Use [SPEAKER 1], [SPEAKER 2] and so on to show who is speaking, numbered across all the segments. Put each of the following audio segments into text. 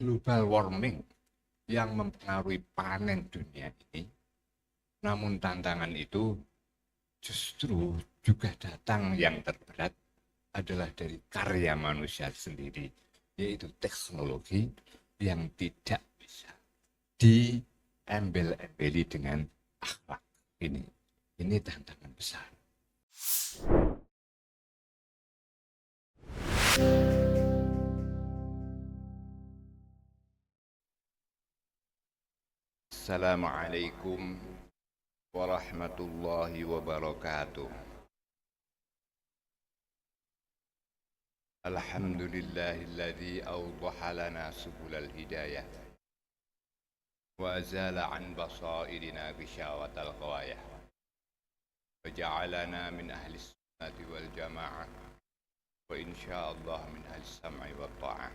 [SPEAKER 1] global warming yang mempengaruhi panen dunia ini. Namun tantangan itu justru juga datang yang terberat adalah dari karya manusia sendiri, yaitu teknologi yang tidak bisa diembel-embeli dengan akhlak ini. Ini tantangan besar. Assalamualaikum warahmatullahi wabarakatuh. Alhamdulillahilladzi awdaha lana subulal hidayah wa azala an basairina gishawatal ghawayah wa ja'alana min ahli sunnati wal jamaah wa insyaallah min ahli sam'i wa ta'ah.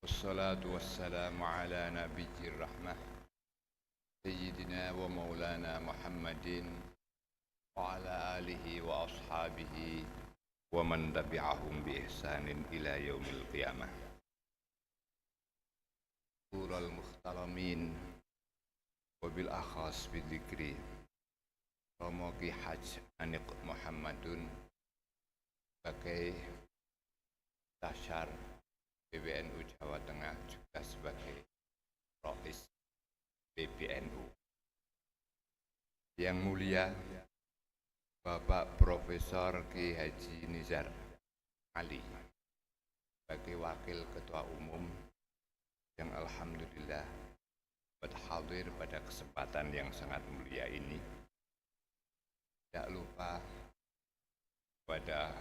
[SPEAKER 1] Wassalatu wassalamu ala nabiyyir rahmah Sayyidina wa maulana Muhammadin wa ala alihi wa ashabihi wa man tabi'ahum bi ihsanin ila yaumil qiyamah. Ulul muhtaramin wa bil akhas bi dzikri Romo Ki Haj Aniq Muhammadun sebagai Tasyar PBNU Jawa Tengah juga sebagai Rais PBNU. Yang mulia Bapak Profesor Ki Haji Nizar Ali sebagai Wakil Ketua Umum yang alhamdulillah berhadir pada kesempatan yang sangat mulia ini. Tidak lupa pada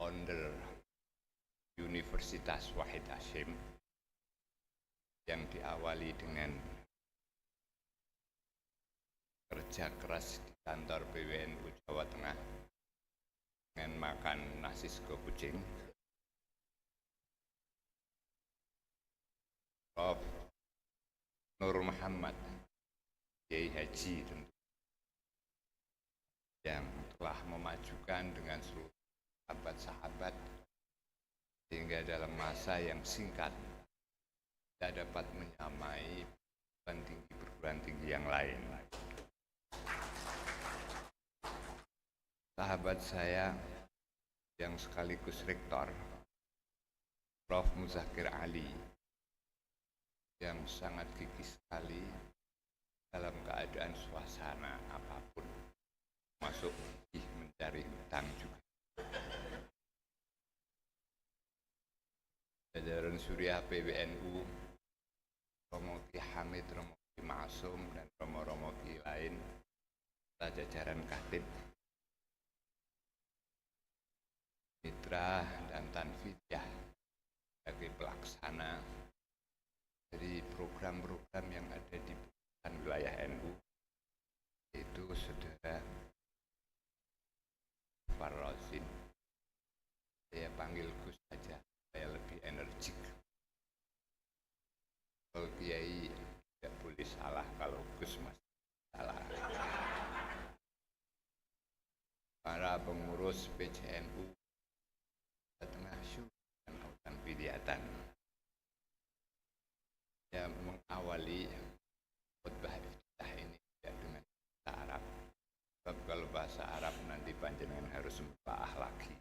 [SPEAKER 1] founder Universitas Wahid Hasyim yang diawali dengan kerja keras di kantor PBNU Jawa Tengah dengan makan nasi sego kucing. Prof. Nur Muhammad Kiai Haji tentu yang telah memajukan dengan seluruh sahabat-sahabat sehingga dalam masa yang singkat tidak dapat menyamai perguruan tinggi yang lain. Sahabat saya yang sekaligus rektor, Prof. Muzakir Ali, yang sangat gigih sekali dalam keadaan suasana apapun, masuk mencari hutang juga. Jajaran Suriah PBNU, Romo Ki Hamid, Romo Ki Masum, dan Romo-Romo Ki lain, jajaran Katib, Mitra dan Tanfidiyah sebagai pelaksana dari program-program yang ada di wilayah NU, itu Saudara Farrozin. Saya panggil Gus saja, saya lebih energik. Kalau Kiai tidak boleh salah, kalau Gus masih salah. Para pengurus PCNU Tengah Syur dan Kautan Pidiatan yang mengawali khutbah iftitah ini tidak dengan bahasa Arab. Sebab kalau bahasa Arab nanti panjenengan harus membaah lagi.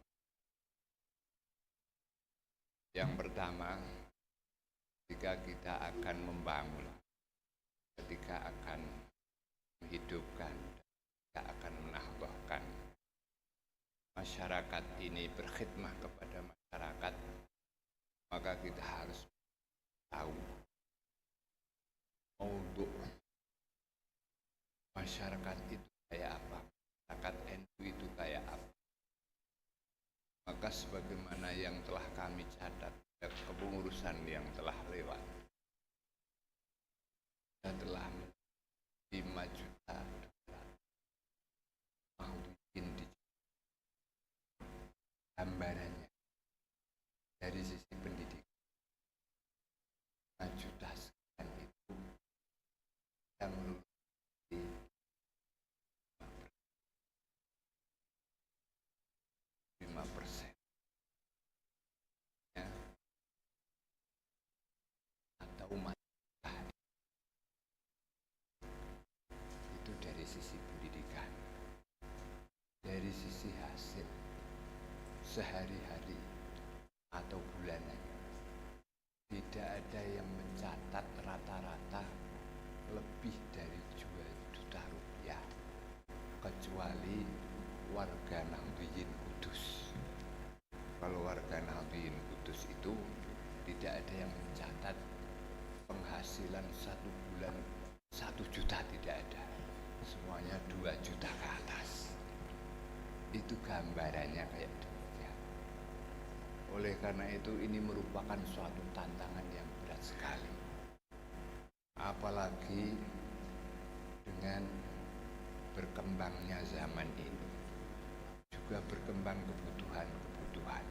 [SPEAKER 1] Yang pertama, ketika kita akan membangun, ketika akan menghidupkan, ketika akan menahbahkan masyarakat ini, berkhidmah kepada masyarakat, maka kita harus tahu maudhu masyarakat itu kayak apa, masyarakat NU itu kayak apa. Maka sebagaimana yang telah kami catat dari kepengurusan yang telah lewat, kita telah 5 juta maudhuin di gambarannya dari sisi pendidikan. 5 juta sekian itu yang lulus di 5%. Ya, sehari-hari atau bulanan. Tidak ada yang mencatat rata-rata lebih dari 2 juta rupiah kecuali warga Nahdliyin Kudus. Kalau warga Nahdliyin Kudus itu tidak ada yang mencatat penghasilan 1 bulan 1 juta, tidak ada. Semuanya 2 juta ke atas. Itu gambarannya kayak demikian. Oleh karena itu ini merupakan suatu tantangan yang berat sekali. Apalagi dengan berkembangnya zaman ini, juga berkembang kebutuhan-kebutuhan,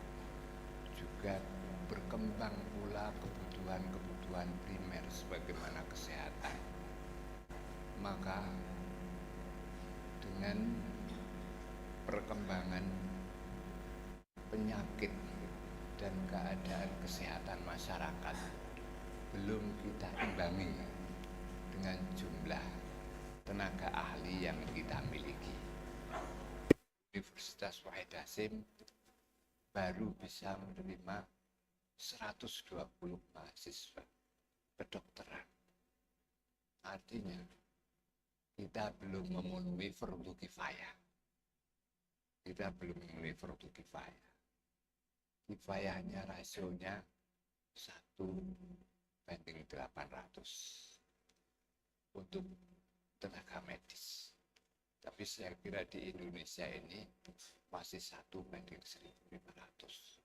[SPEAKER 1] juga berkembang pula kebutuhan-kebutuhan primer sebagaimana kesehatan. Maka dengan perkembangan penyakit dan keadaan kesehatan masyarakat belum kita imbangi dengan jumlah tenaga ahli yang kita miliki. Universitas Wahid Hasim baru bisa menerima 120 mahasiswa kedokteran. Artinya kita belum memenuhi fardhu kifayah. Kita belum memenuhi fardhu kifayah. Kifayahnya rasionya 1:800 untuk tenaga medis. Tapi saya kira di Indonesia ini masih 1:1500.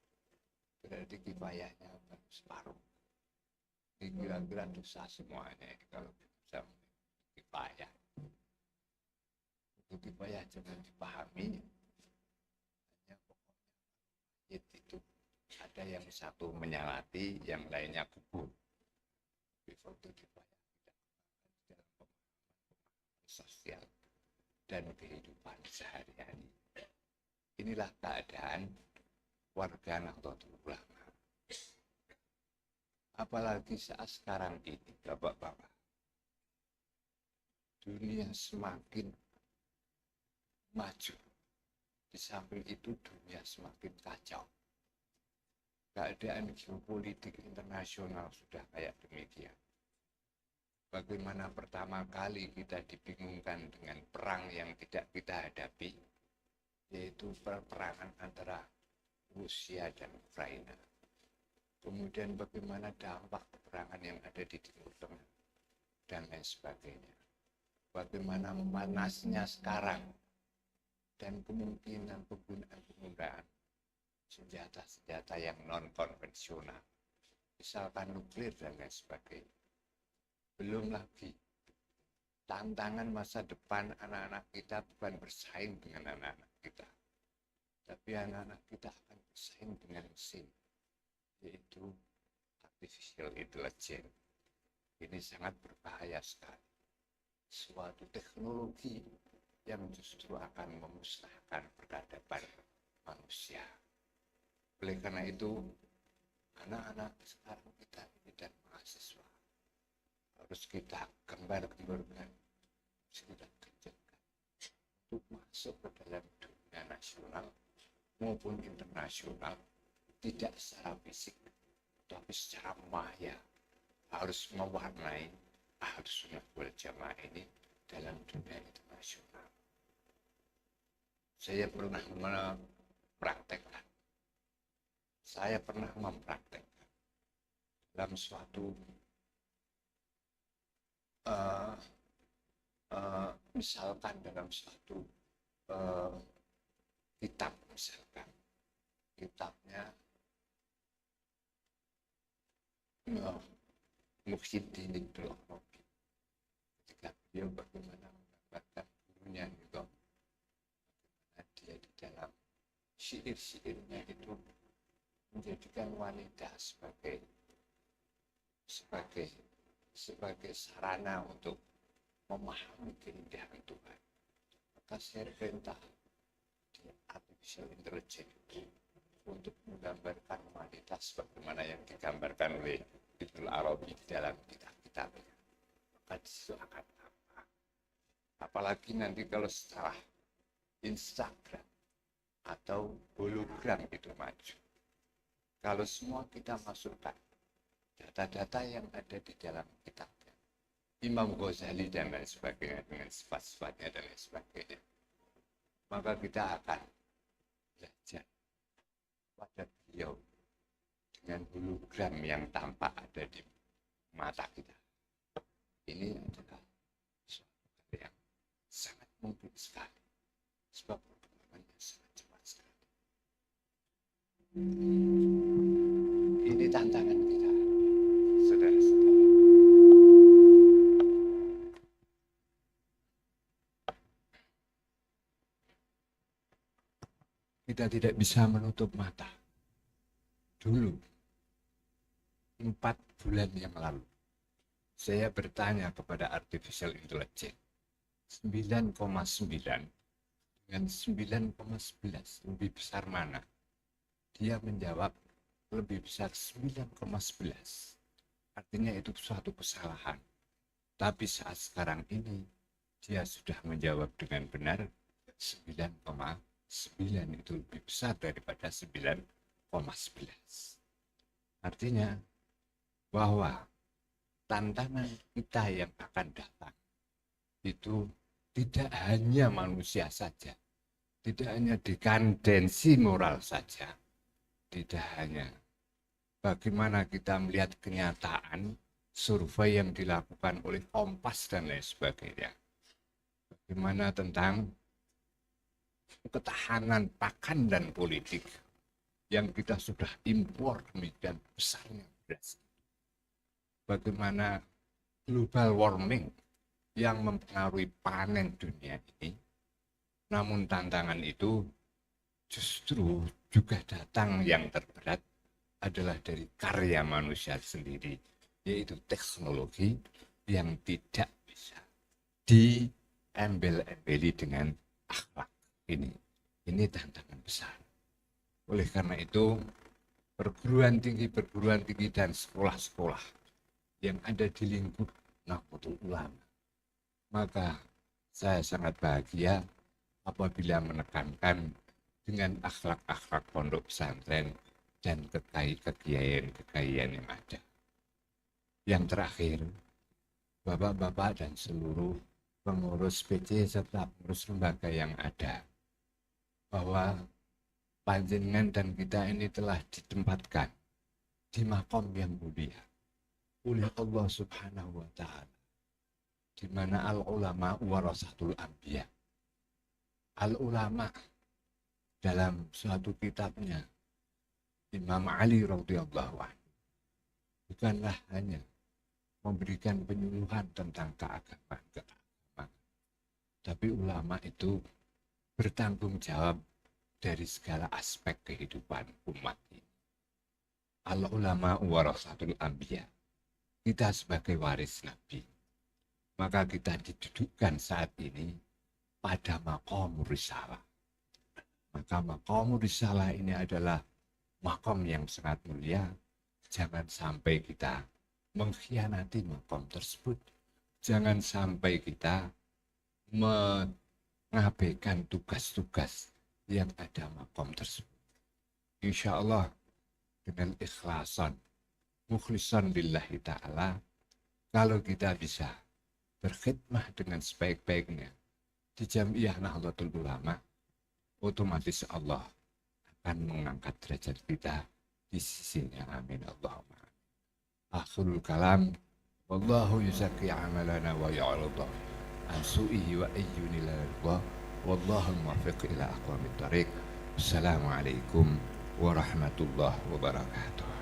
[SPEAKER 1] Berarti kifayahnya baru separuh. Kira-kira dosa semuanya kalau bisa kifayah. Untuk kifayah jangan dipahami. Hanya pokoknya itu ada yang satu menyalati, yang lainnya gugur. Itu kifayah tidak dalam pemahaman sosial dan kehidupan sehari-hari. Inilah keadaan warga Nahdlatul Ulama. Apalagi saat sekarang ini, Bapak-bapak, dunia semakin maju. Di samping itu dunia semakin kacau. Keadaan geopolitik internasional sudah kayak demikian. Bagaimana pertama kali kita dibingungkan dengan perang yang tidak kita hadapi, yaitu peperangan antara Rusia dan Ukraina. Kemudian bagaimana dampak peperangan yang ada di Timur Tengah dan lain sebagainya. Bagaimana panasnya sekarang dan kemungkinan penggunaan senjata-senjata yang non-konvensional, misalkan nuklir dan lain sebagainya. Belum lagi tantangan masa depan anak-anak kita bukan bersaing dengan anak-anak kita, tapi anak-anak kita akan bersaing dengan mesin, yaitu artificial intelligence. Ini sangat berbahaya sekali. Suatu teknologi yang justru akan memusnahkan peradaban manusia. Oleh karena itu, anak-anak sekarang kita ini dan mahasiswa harus kita gambar-gambarkan, kita kerjakan untuk masuk ke dalam dunia nasional maupun internasional, tidak secara fisik, tapi secara maya, harus mewarnai Ahlus Sunnah wal Jamaah ini dalam dunia internasional. Saya pernah mempraktekkan dalam suatu misalkan dalam suatu kitab, misalkan kitabnya Muhyiddin Ibnul Arabi, ketika beliau bagaimana menggambarkan gurunya itu, bagaimana dia di dalam syair-syairnya itu menjadikan wanita sebagai sarana untuk memahami keindahan Tuhan. Maka saya perintah di artificial intelligence itu untuk menggambarkan wanita sebagaimana yang digambarkan oleh Ibnul Arabi di dalam kitab-kitabnya. Maka disitu akan apa? Apalagi nanti kalau setelah Instagram atau hologram itu maju. Kalau semua kita masukkan data-data yang ada di dalam kitab Imam Ghazali dan lain sebagainya dengan sifat-sifatnya dan lain sebagainya, maka kita akan belajar pada beliau dengan hologram yang tampak ada di mata kita. Ini adalah suatu hal yang sangat mungkin sekali, sebab perkembangannya sangat cepat sekali. Ini tantangan kita, saudara-saudara. Kita tidak bisa menutup mata. Dulu, 4 bulan yang lalu, saya bertanya kepada artificial intelligence, 9,9 dengan 9,11 lebih besar mana? Dia menjawab lebih besar 9,11. Artinya itu suatu kesalahan. Tapi saat sekarang ini, dia sudah menjawab dengan benar 9,9 itu lebih besar daripada 9,11. Artinya bahwa tantangan kita yang akan datang itu tidak hanya manusia saja, tidak hanya dekadensi moral saja, tidak hanya bagaimana kita melihat kenyataan survei yang dilakukan oleh Kompas dan lain sebagainya, bagaimana tentang ketahanan pakan dan politik yang kita sudah impor demikian besarnya beras. Bagaimana global warming yang mempengaruhi panen dunia ini. Namun tantangan itu justru juga datang yang terberat adalah dari karya manusia sendiri, yaitu teknologi yang tidak bisa diembel-embeli dengan akhlak ini. Ini tantangan besar. Oleh karena itu, perguruan tinggi dan sekolah-sekolah yang ada di lingkup Nahdlatul Ulama, maka saya sangat bahagia apabila menekankan dengan akhlak-akhlak pondok pesantren dan kekayaan yang ada. Yang terakhir, bapak-bapak dan seluruh pengurus PC serta pengurus lembaga yang ada, bahwa panjenengan dan kita ini telah ditempatkan di makom yang mulia oleh Allah Subhanahu wa Ta'ala, di mana al-ulama warasatul anbiya. Al-ulama dalam suatu kitabnya Imam Ali radhiyallahu anhu bukanlah hanya memberikan penyuluhan tentang keagamaan, tapi ulama itu bertanggung jawab dari segala aspek kehidupan umat ini. Al-ulama warasatul anbiya. Kita sebagai waris Nabi, maka kita didudukkan saat ini pada maqam risalah. Maka maqam risalah ini adalah maqam yang sangat mulia. Jangan sampai kita mengkhianati maqam tersebut. Jangan sampai kita mengabaikan tugas-tugas yang ada maqam tersebut. Insya Allah dengan ikhlasan, mukhlisan lillahi ta'ala, kalau kita bisa berkhidmah dengan sebaik-baiknya di Jamiah Nahdlatul Ulama, otomatis Allah akan mengangkat derajat kita di sisinya. Amin Allahumma. Akhirul kalam, wallahu yuzaki amalana wa ya'alullah an su'ihi wa ayyuni lallah, wallahu muwafiq ila aqwamit tariq. Assalamualaikum warahmatullahi wabarakatuh.